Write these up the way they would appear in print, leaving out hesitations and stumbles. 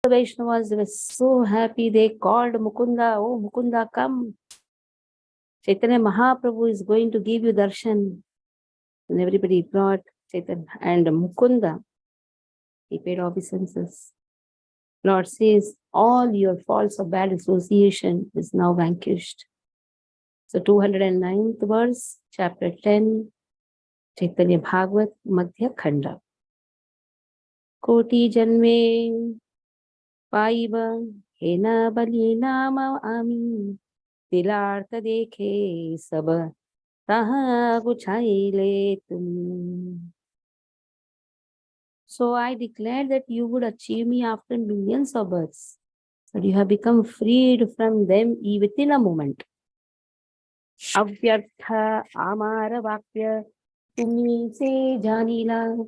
Vaishnavas, they were so happy. They called Mukunda, oh Mukunda, come. Chaitanya Mahaprabhu is going to give you darshan. And everybody brought Chaitanya. And Mukunda, he paid obeisances. Lord says, all your faults of bad association is now vanquished. So 209th verse, chapter 10, Chaitanya Bhagavat, Madhya Khanda. Koti janme paiva hena balina ma ami dilartha dekhe sab taha guchaile tum. So I declared that you would achieve me after millions of births, but you have become freed from them within a moment. Avyartha amara vakya tumi se janila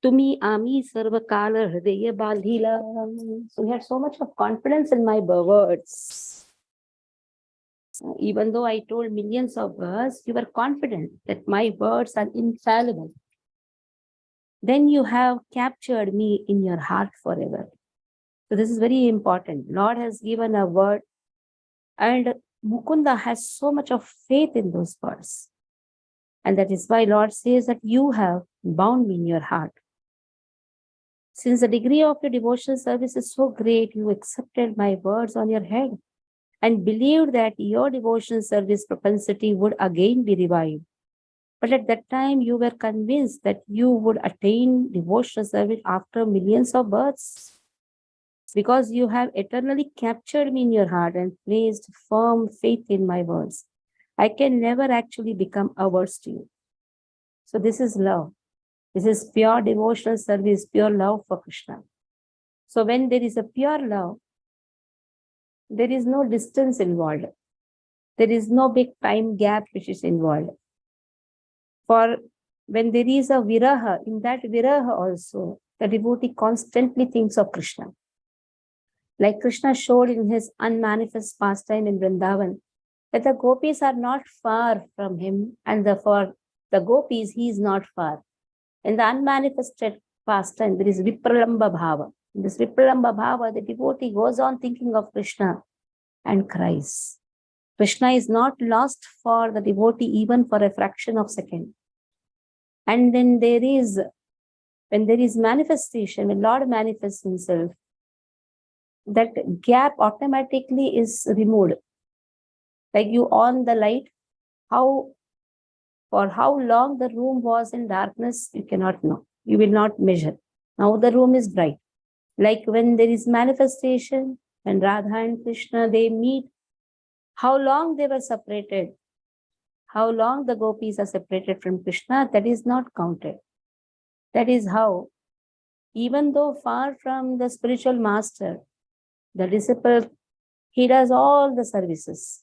tumi ami sarvakala hridaya baldhila. So he had so much of confidence in my words. Even though I told millions of words, you were confident that my words are infallible. Then you have captured me in your heart forever. So this is very important. Lord has given a word, and Mukunda has so much of faith in those words. And that is why Lord says that you have bound me in your heart. Since the degree of your devotional service is so great, you accepted my words on your head and believed that your devotional service propensity would again be revived. But at that time, you were convinced that you would attain devotional service after millions of births. Because you have eternally captured me in your heart and placed firm faith in my words, I can never actually become averse to you. So this is love. This is pure devotional service, pure love for Krishna. So when there is a pure love, there is no distance involved. There is no big time gap which is involved. For when there is a viraha, in that viraha also, the devotee constantly thinks of Krishna. Like Krishna showed in his unmanifest pastime in Vrindavan, that the gopis are not far from him, and for the gopis, he is not far. In the unmanifested pastime, there is Vipralamba Bhava. In this Vipralamba Bhava, the devotee goes on thinking of Krishna and cries. Krishna is not lost for the devotee even for a fraction of a second. And then when there is manifestation, when Lord manifests himself, that gap automatically is removed. Like you on the light, for how long the room was in darkness, you cannot know. You will not measure. Now the room is bright. Like when there is manifestation, when Radha and Krishna, they meet, how long they were separated, how long the gopis are separated from Krishna, that is not counted. That is how, even though far from the spiritual master, the disciple, he does all the services.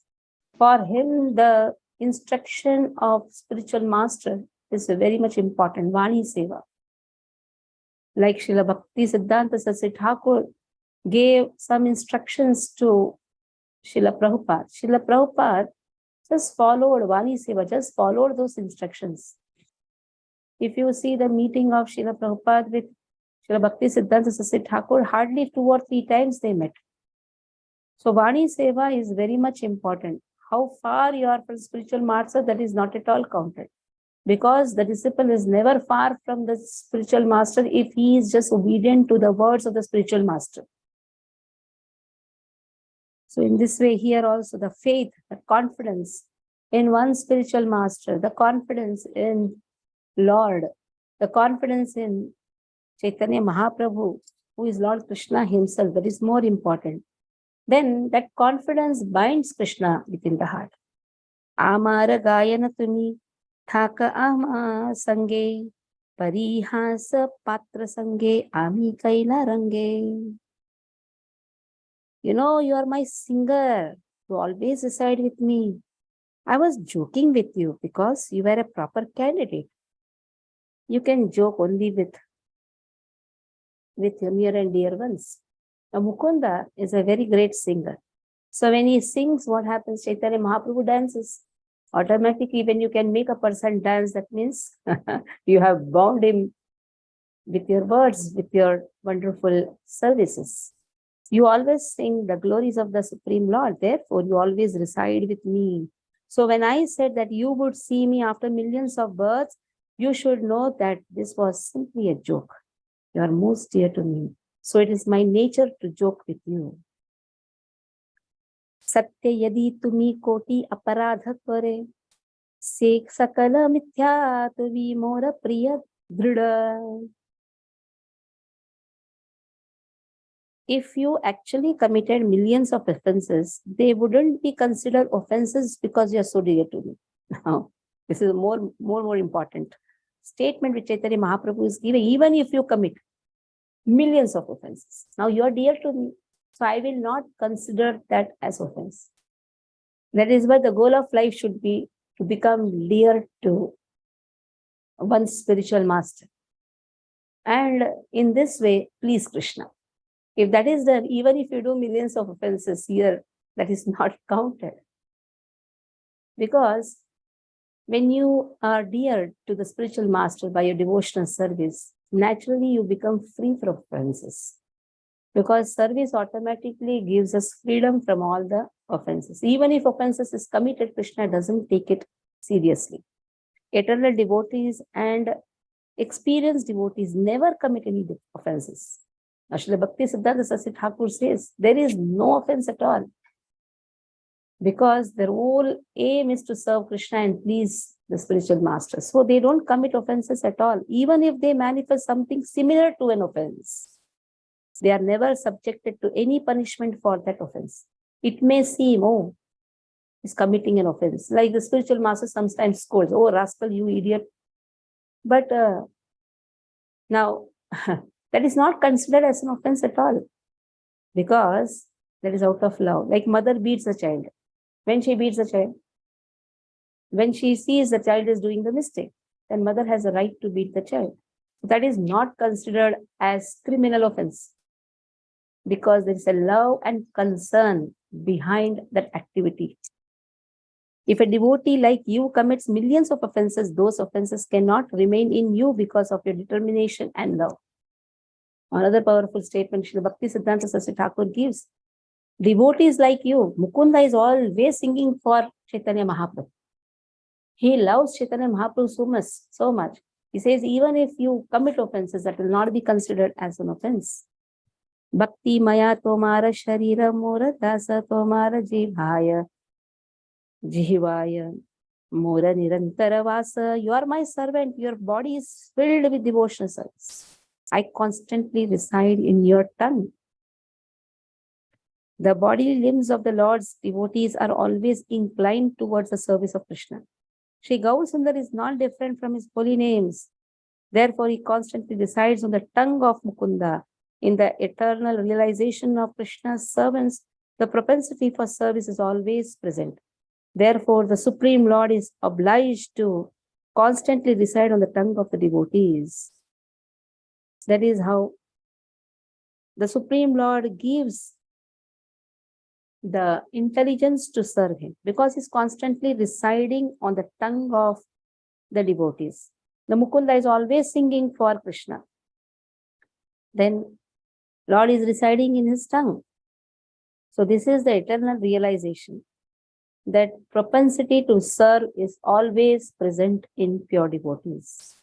For him, the instruction of spiritual master is very much important. Vani Seva. Like Srila Bhakti Siddhanta Saraswati Thakur gave some instructions to Srila Prabhupada. Srila Prabhupada just followed Vani Seva, just followed those instructions. If you see the meeting of Srila Prabhupada with Srila Bhakti Siddhanta Saraswati Thakur, hardly 2 or 3 times they met. So Vani Seva is very much important. How far you are from spiritual master, that is not at all counted. Because the disciple is never far from the spiritual master if he is just obedient to the words of the spiritual master. So in this way, here also the faith, the confidence in one spiritual master, the confidence in Lord, the confidence in Chaitanya Mahaprabhu, who is Lord Krishna himself, that is more important. Then that confidence binds Krishna within the heart. Amara gayana tumi thaka ama sange parihasa patra sange ami kaila range. You know, you are my singer. You always reside with me. I was joking with you because you were a proper candidate. You can joke only with your near and dear ones. Now, Mukunda is a very great singer. So when he sings, what happens? Chaitanya Mahaprabhu dances. Automatically, when you can make a person dance, that means you have bound him with your words, with your wonderful services. You always sing the glories of the Supreme Lord. Therefore, you always reside with me. So when I said that you would see me after millions of births, you should know that this was simply a joke. You are most dear to me. So it is my nature to joke with you. Satya yadi tumi koti aparadha kare, sek sakala mithya tuvi mora priya drida. If you actually committed millions of offenses, they wouldn't be considered offenses because you are so dear to me. Now, this is a more important statement which Chaitanya Mahaprabhu is giving. Even if you commit millions of offenses, now you are dear to me, so I will not consider that as offense. That is why the goal of life should be to become dear to one's spiritual master. And in this way, please Krishna. If that is done, even if you do millions of offenses here, that is not counted. Because when you are dear to the spiritual master by your devotional service, naturally you become free from offenses. Because service automatically gives us freedom from all the offenses. Even if offenses is committed, Krishna doesn't take it seriously. Eternal devotees and experienced devotees never commit any offenses. Srila Bhakti Siddhanta Saraswati Thakur says there is no offense at all, because their whole aim is to serve Krishna and please the spiritual master. So they don't commit offenses at all. Even if they manifest something similar to an offense, they are never subjected to any punishment for that offense. It may seem, oh, he's committing an offense. Like the spiritual master sometimes scolds, oh, rascal, you idiot. But now, that is not considered as an offense at all, because that is out of love. Like mother beats a child. When she beats a child, when she sees the child is doing the mistake, then mother has a right to beat the child. That is not considered as criminal offense, because there is a love and concern behind that activity. If a devotee like you commits millions of offenses, those offenses cannot remain in you because of your determination and love. Another powerful statement Shri Bhakti Siddhanta Saraswati Thakur gives. Devotees like you, Mukunda is always singing for Chaitanya Mahaprabhu. He loves Chaitanya Mahaprabhu so much. He says, even if you commit offenses, that will not be considered as an offense. Bhakti maya tomara sharira mora dasa tomara jivaya mora nirantara vasa. You are my servant. Your body is filled with devotional service. I constantly reside in your tongue. The bodily limbs of the Lord's devotees are always inclined towards the service of Krishna. Shri Gaurasundar is not different from his holy names. Therefore, he constantly resides on the tongue of Mukunda. In the eternal realization of Krishna's servants, the propensity for service is always present. Therefore, the Supreme Lord is obliged to constantly reside on the tongue of the devotees. That is how the Supreme Lord gives the intelligence to serve him, because he's constantly residing on the tongue of the devotees. The Mukunda is always singing for Krishna. Then Lord is residing in his tongue. So this is the eternal realization that propensity to serve is always present in pure devotees.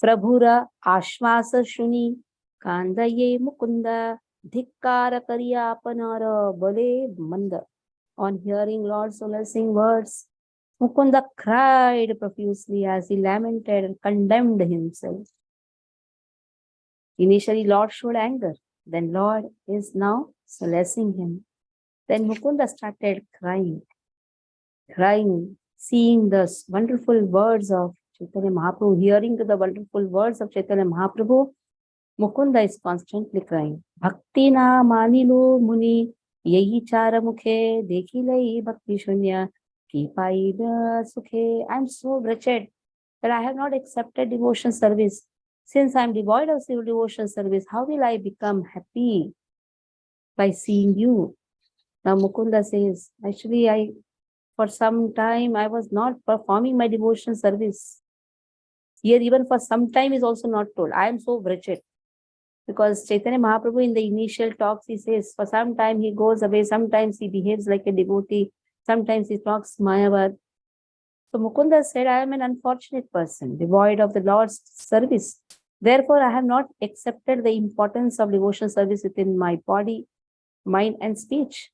Prabhura Ashvasa Shuni Kandaye Mukunda Dhikkara Karyapanara Bale Manda. On hearing Lord's solacing words, Mukunda cried profusely as he lamented and condemned himself. Initially, Lord showed anger. Then Lord is now solacing him. Then Mukunda started crying, seeing the wonderful words of Chaitanya Mahaprabhu, hearing the wonderful words of Chaitanya Mahaprabhu. Mukunda is constantly crying. Bhakti na manilu muni yehi chara mukhe dekhilai bhakti shunya ki paida sukhe. I am so wretched that I have not accepted devotion service. Since I am devoid of civil devotion service, how will I become happy by seeing you? Now Mukunda says, actually, for some time I was not performing my devotion service. Here, even for some time, is also not told. I am so wretched. Because Chaitanya Mahaprabhu in the initial talks, he says, for some time he goes away, sometimes he behaves like a devotee, sometimes he talks Mayavad. So Mukunda said, I am an unfortunate person, devoid of the Lord's service. Therefore, I have not accepted the importance of devotional service within my body, mind, and speech.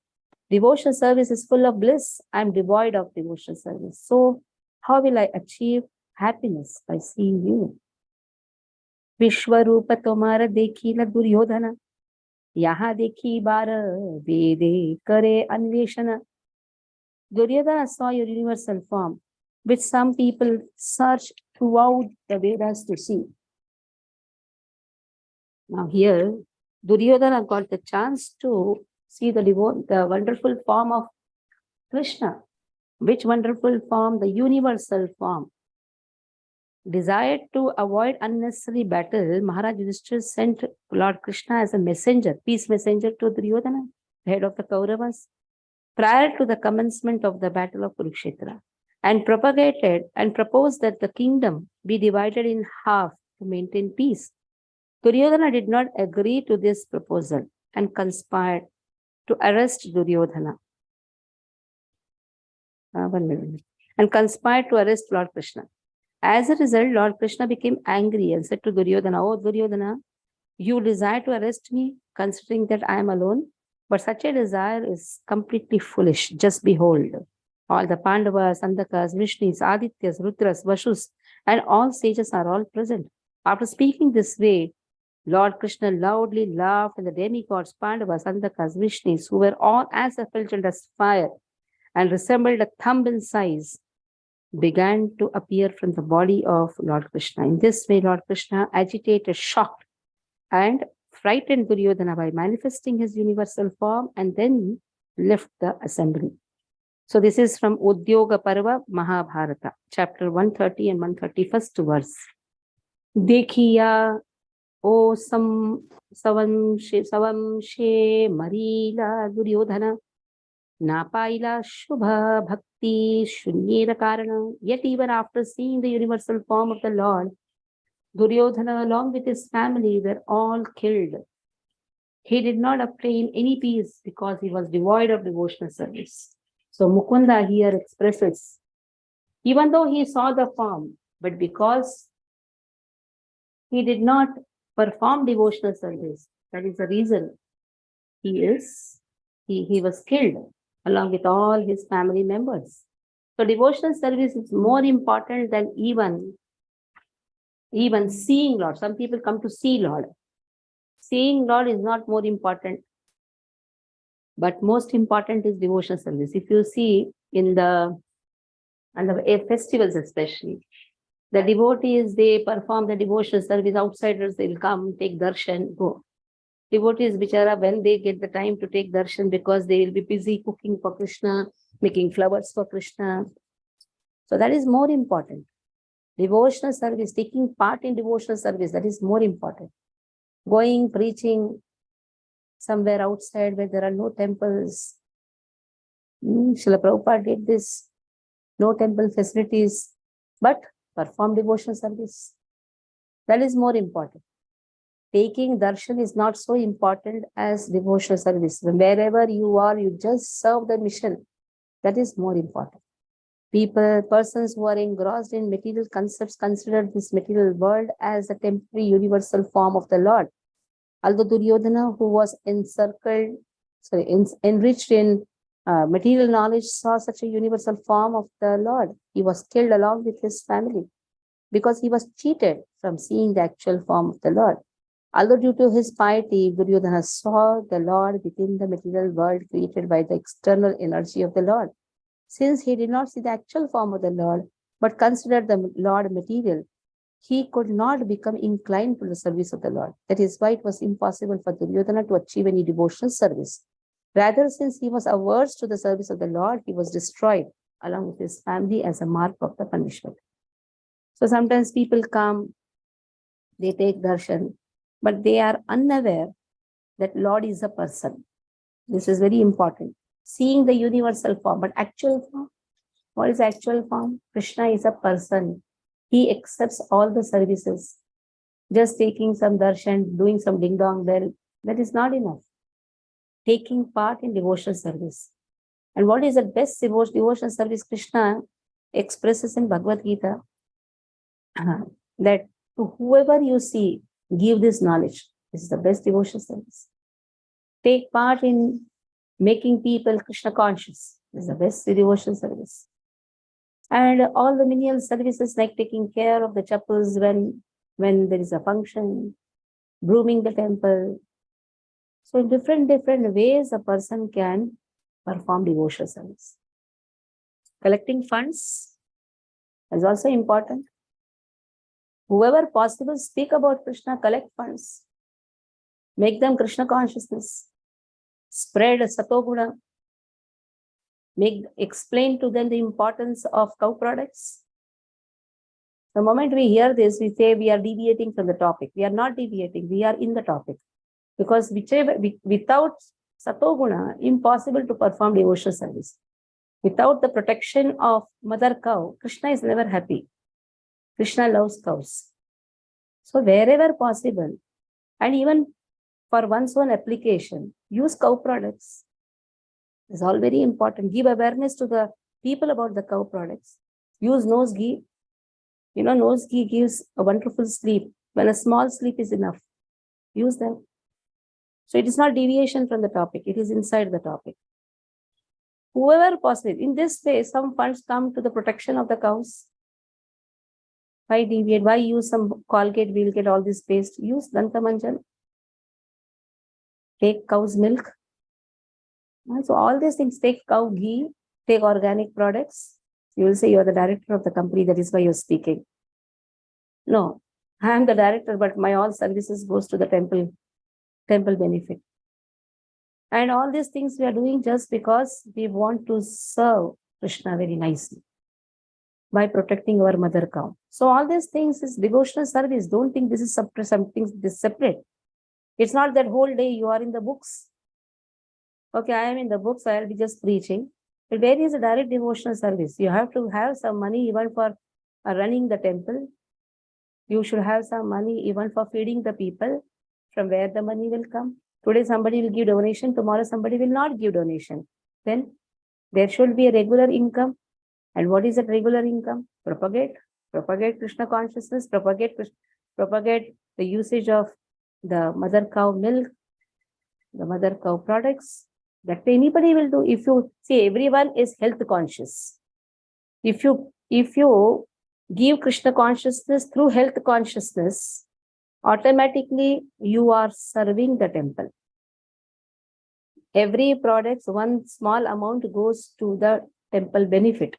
Devotional service is full of bliss. I am devoid of devotional service. So, how will I achieve happiness? By seeing you. विश्वरूप तुम्हारा देखी न दुर्योधन यहाँ देखी बार वेदे करे अन्वेषण. Duryodhana saw your universal form, which some people search throughout the Vedas to see. Now here, Duryodhana got the chance to see the wonderful form of Krishna. Which wonderful form? The universal form. Desired to avoid unnecessary battle, Maharaj Yudhishthira sent Lord Krishna as a messenger, peace messenger to Duryodhana, head of the Kauravas, prior to the commencement of the battle of Kurukshetra, and propagated and proposed that the kingdom be divided in half to maintain peace. Duryodhana did not agree to this proposal and conspired to arrest Duryodhana. And conspired to arrest Lord Krishna. As a result, Lord Krishna became angry and said to Duryodhana, "Oh Duryodhana, you desire to arrest me, considering that I am alone, but such a desire is completely foolish. Just behold, all the Pandavas, Andakas, Vishnus, Adityas, Rudras, Vashus, and all sages are all present." After speaking this way, Lord Krishna loudly laughed, and the demigods, Pandavas, Andakas, Vishnus, who were all as effulgent as fire and resembled a thumb in size, began to appear from the body of Lord Krishna. In this way, Lord Krishna, agitated, shocked, and frightened Duryodhana by manifesting his universal form and then left the assembly. So this is from Udyoga Parva Mahabharata, chapter 130 and 131st verse. Dekhiya o savam she marila Duryodhana Napaila Shubha Bhakti Shunyera Karana. Yet even after seeing the universal form of the Lord, Duryodhana along with his family were all killed. He did not obtain any peace because he was devoid of devotional service. So Mukunda here expresses, even though he saw the form, but because he did not perform devotional service, that is the reason he was killed along with all his family members. So devotional service is more important than even seeing Lord. Some people come to see Lord. Seeing Lord is not more important, but most important is devotional service. If you see in the festivals especially, the devotees, they perform the devotional service. Outsiders, they'll come, take darshan, go. Devotees, bichara, when they get the time to take darshan, because they will be busy cooking for Krishna, making flowers for Krishna. So that is more important. Devotional service, taking part in devotional service, that is more important. Going, preaching somewhere outside where there are no temples. Srila Prabhupada did this. No temple facilities, but perform devotional service. That is more important. Taking darshan is not so important as devotional service. Wherever you are, you just serve the mission. That is more important. Persons who are engrossed in material concepts consider this material world as a temporary universal form of the Lord. Although Duryodhana, who was enriched in material knowledge, saw such a universal form of the Lord, he was killed along with his family because he was cheated from seeing the actual form of the Lord. Although due to his piety, Duryodhana saw the Lord within the material world created by the external energy of the Lord. Since he did not see the actual form of the Lord, but considered the Lord material, he could not become inclined to the service of the Lord. That is why it was impossible for Duryodhana to achieve any devotional service. Rather, since he was averse to the service of the Lord, he was destroyed along with his family as a mark of the punishment. So sometimes people come, they take darshan, but they are unaware that Lord is a person. This is very important. Seeing the universal form, but actual form, what is actual form? Krishna is a person. He accepts all the services. Just taking some darshan, doing some ding dong bell, that is not enough. Taking part in devotional service. And what is the best devotional service? Krishna expresses in Bhagavad Gita that to whoever you see, give this knowledge. This is the best devotional service. Take part in making people Krishna conscious. This is the best devotional service. And all the menial services like taking care of the chapels when there is a function, brooming the temple. So in different ways a person can perform devotional service. Collecting funds is also important. Whoever possible, speak about Krishna, collect funds. Make them Krishna consciousness. Spread Satoguna. Explain to them the importance of cow products. The moment we hear this, we say we are deviating from the topic. We are not deviating, we are in the topic. Because without Satoguna, impossible to perform devotional service. Without the protection of mother cow, Krishna is never happy. Krishna loves cows. So wherever possible, and even for one's own application, use cow products. It's all very important. Give awareness to the people about the cow products. Use nose ghee. You know, nose ghee gives a wonderful sleep. When a small sleep is enough, use them. So it is not deviation from the topic. It is inside the topic. Whoever possible, in this way, some funds come to the protection of the cows. Why deviate? Why use some Colgate? We'll get all this paste. Use Dantamanjan. Take cow's milk. So all these things, take cow ghee, take organic products. You will say you're the director of the company, that is why you're speaking. No, I am the director, but my all services goes to the temple benefit. And all these things we are doing just because we want to serve Krishna very nicely by protecting our mother cow. So all these things is devotional service. Don't think this is something separate. It's not that whole day you are in the books. Okay, I am in the books, I'll be just preaching. But where is a direct devotional service? You have to have some money even for running the temple. You should have some money even for feeding the people. From where the money will come? Today somebody will give donation, tomorrow somebody will not give donation. Then there should be a regular income. And what is that regular income? Propagate Krishna consciousness, propagate the usage of the mother cow milk, the mother cow products. That anybody will do. If you see, everyone is health conscious. If you give Krishna consciousness through health consciousness, automatically you are serving the temple. Every product, one small amount goes to the temple benefit.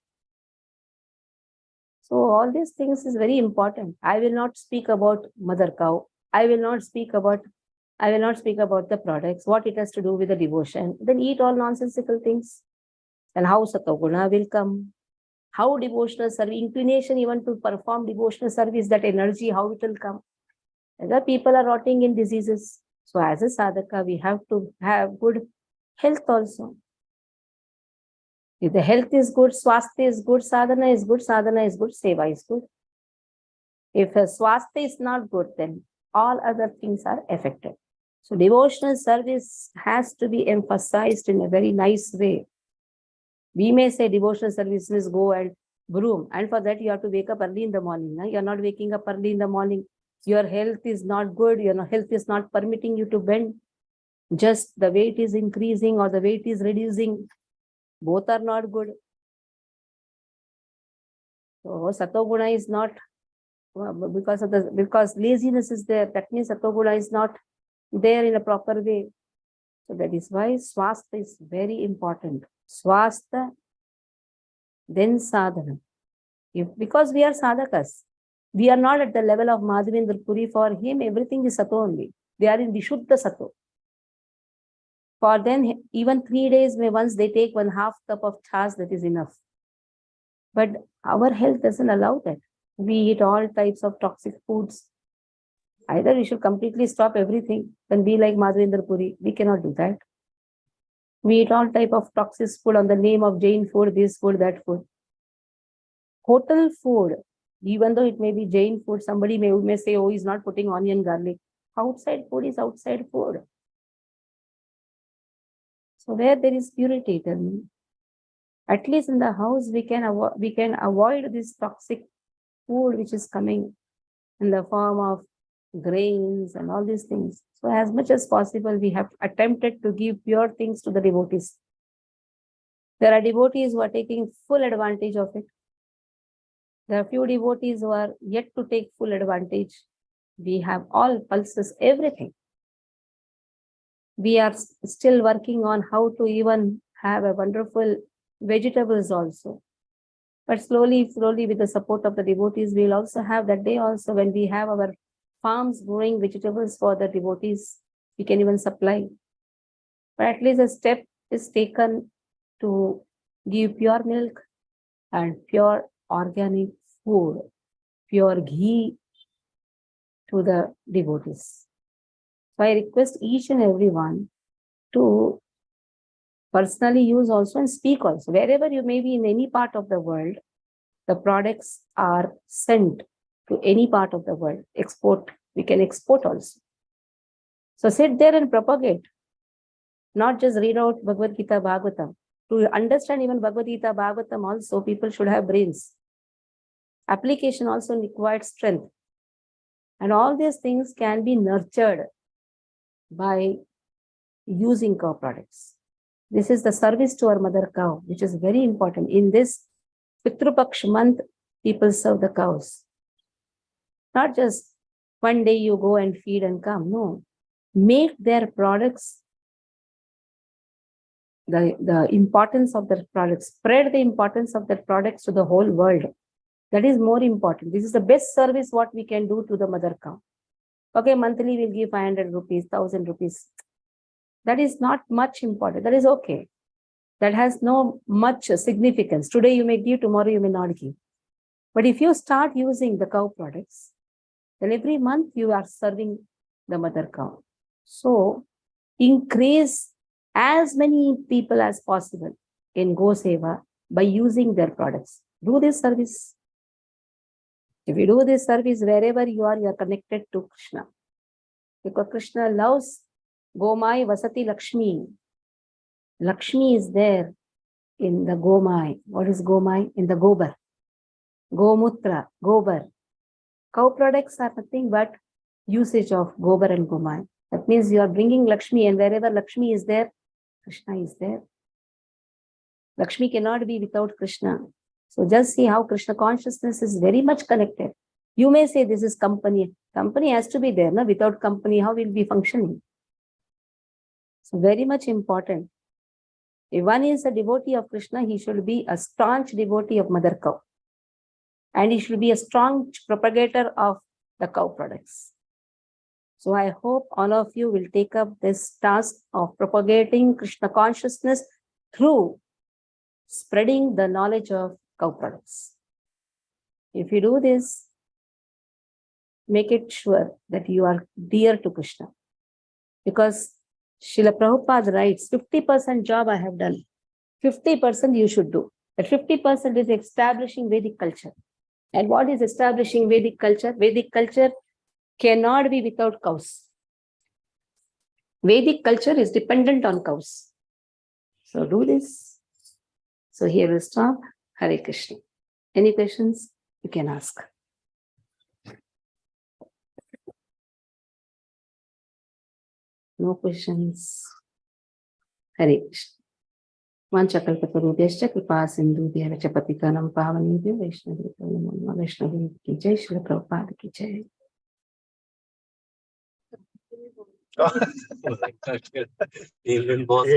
So all these things is very important. I will not speak about mother cow. I will not speak about the products, what it has to do with the devotion. Then eat all nonsensical things. And how Satoguna will come. How devotional service, inclination even to perform devotional service, that energy, how it will come. Other people are rotting in diseases. So as a sadhaka, we have to have good health also. If the health is good, swasthya is good, sadhana is good, seva is good. If a swasthya is not good, then all other things are affected. So devotional service has to be emphasized in a very nice way. We may say devotional service is go and broom, and for that you have to wake up early in the morning. No? You're not waking up early in the morning. Your health is not good. Your health is not permitting you to bend. Just the weight is increasing or the weight is reducing. Both are not good. So Satoguna is not, because laziness is there. That means Satoguna is not there in a proper way. So that is why swasthya is very important. Swasthya, then sadhana. Because we are sadhakas, we are not at the level of Madhavendra Puri. For him, everything is Sato only. They are in Vishuddha Sato. For them, even 3 days, once they take 1/2 cup of chas, that is enough. But our health doesn't allow that. We eat all types of toxic foods. Either we should completely stop everything and be like Madhavendra Puri. We cannot do that. We eat all type of toxic food on the name of Jain food, this food, that food. Hotel food Even though it may be Jain food, somebody may say, oh, he's not putting onion, garlic. Outside food is outside food. So where there is purity, tell me. At least in the house, we can avoid this toxic food which is coming in the form of grains and all these things. So as much as possible, we have attempted to give pure things to the devotees. There are devotees who are taking full advantage of it. There are few devotees who are yet to take full advantage. We have all pulses, everything. We are still working on how to even have a wonderful vegetables also. But slowly, with the support of the devotees, we'll also have that day also when we have our farms growing vegetables for the devotees, we can even supply. But at least a step is taken to give pure milk and pure organic food, pure ghee to the devotees. So I request each and everyone to personally use also and speak also. Wherever you may be in any part of the world, the products are sent to any part of the world. Export, we can export also. So sit there and propagate. Not just read out Bhagavad Gita, Bhagavatam. To understand even Bhagavad Gita, Bhagavatam also, people should have brains. Application also requires strength. And all these things can be nurtured by using cow products. This is the service to our mother cow, which is very important. In this Pitru Paksh month, people serve the cows. Not just one day you go and feed and come. No. Make their products, the importance of their products, spread the importance of their products to the whole world. That is more important. This is the best service what we can do to the mother cow. Okay, monthly we'll give 500 rupees, 1000 rupees. That is not much important. That is okay. That has no much significance. Today you may give, tomorrow you may not give. But if you start using the cow products, then every month you are serving the mother cow. So increase as many people as possible in Go Seva by using their products. Do this service. If you do this service, wherever you are connected to Krishna. Because Krishna loves Gomai Vasati Lakshmi. Lakshmi is there in the Gomai. What is Gomai? In the Gobar. Gomutra, Gobar. Cow products are nothing but usage of Gobar and Gomai. That means you are bringing Lakshmi, and wherever Lakshmi is there, Krishna is there. Lakshmi cannot be without Krishna. So just see how Krishna consciousness is very much connected. You may say this is company. Company has to be there. No? Without company, how will be functioning? So very much important. If one is a devotee of Krishna, he should be a staunch devotee of Mother Cow. And he should be a strong propagator of the cow products. So I hope all of you will take up this task of propagating Krishna consciousness through spreading the knowledge of cow products. If you do this, make it sure that you are dear to Krishna. Because Srila Prabhupada writes, 50% job I have done, 50% you should do. That 50% is establishing Vedic culture. And what is establishing Vedic culture? Vedic culture cannot be without cows. Vedic culture is dependent on cows. So do this. So here we'll stop. Hare Krishna. Any questions? You can ask. No questions. Hare Krishna. Vanchakalpatarubhyascha kripa sindhubhya cha patitanam pavanebhyo Vaishnavi ki jai. Srila Prabhupada ki jai. Even boss